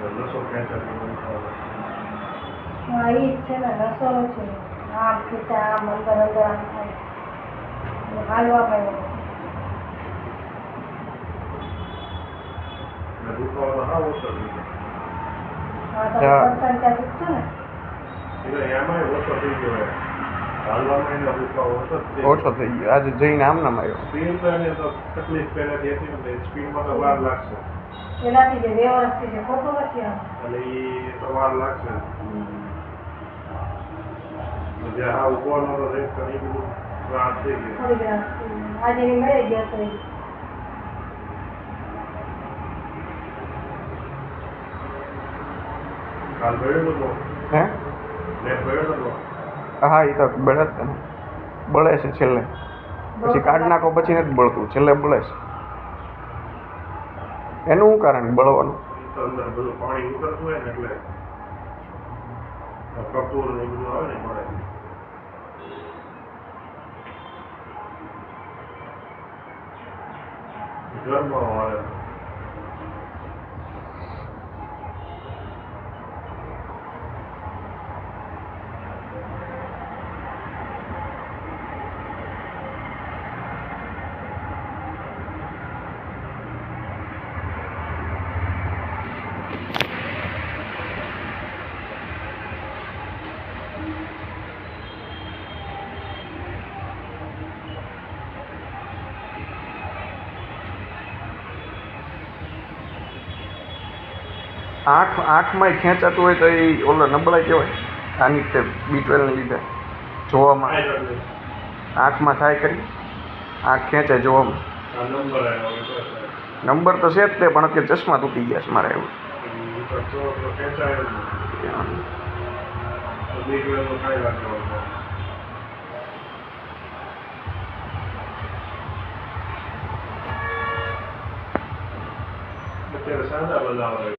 નસો ખેંચાતી હા ઈ જ છે ને નસો છે આમ ખેંચા આમ અંદર અંદર આમ થાય હાલવામાં દુખાવાનો હા ઓછો થઈ હા તો બર્તન ત્યાં દુખતું ને એટલે એમાંય ઓછો થઈ ગયો હાલવામાં એને દુખાવો ઓછો થઈ ગયો આજે જઈને આમ નામ આવ્યો સ્પીડ તો એને તો તકલીફ પહેલાથી હતી ને સ્પીડમાં તો વાર લાગશે પેલાથી જે 2 વર્ષથી જે ખોટું નથી આમ અને એ તો વાર લાગશે જે હા ઉભવાનો તો એ બધું ત્રાસ થઈ ગયો થોડી ઘણા આજે એની મળે ગયો તો કાલ ગયો હતો હે મેં ગયો હતો હા એ તો બળે જ ને બળે છે છેલ્લે પછી કાઢ નાખો પછી નથી બળતું છેલ્લે બળે છે એનું શું કારણ બળવાનું તો અંદર બધું પાણી ઉતરતું હોય ને એટલે કપૂર ને એ બધું આવે ને મળે ઘરમાં આવે આંખમાં ખેંચાતું હોય તો એ ઓલો નબળાઈ કહેવાય આની રીતે B12 ને લીધે જોવામાં આંખમાં થાય કરી આંખ ખેંચે જોવામાં આ નંબર આવ્યો નંબર તો છે જ તે પણ અત્યારે ચશ્મા તૂટી ગયા છે મારે એવું તો ખેંચાય જ નહીં B12 કાંઈ લાગતો અત્યારે સાદા બધા આવે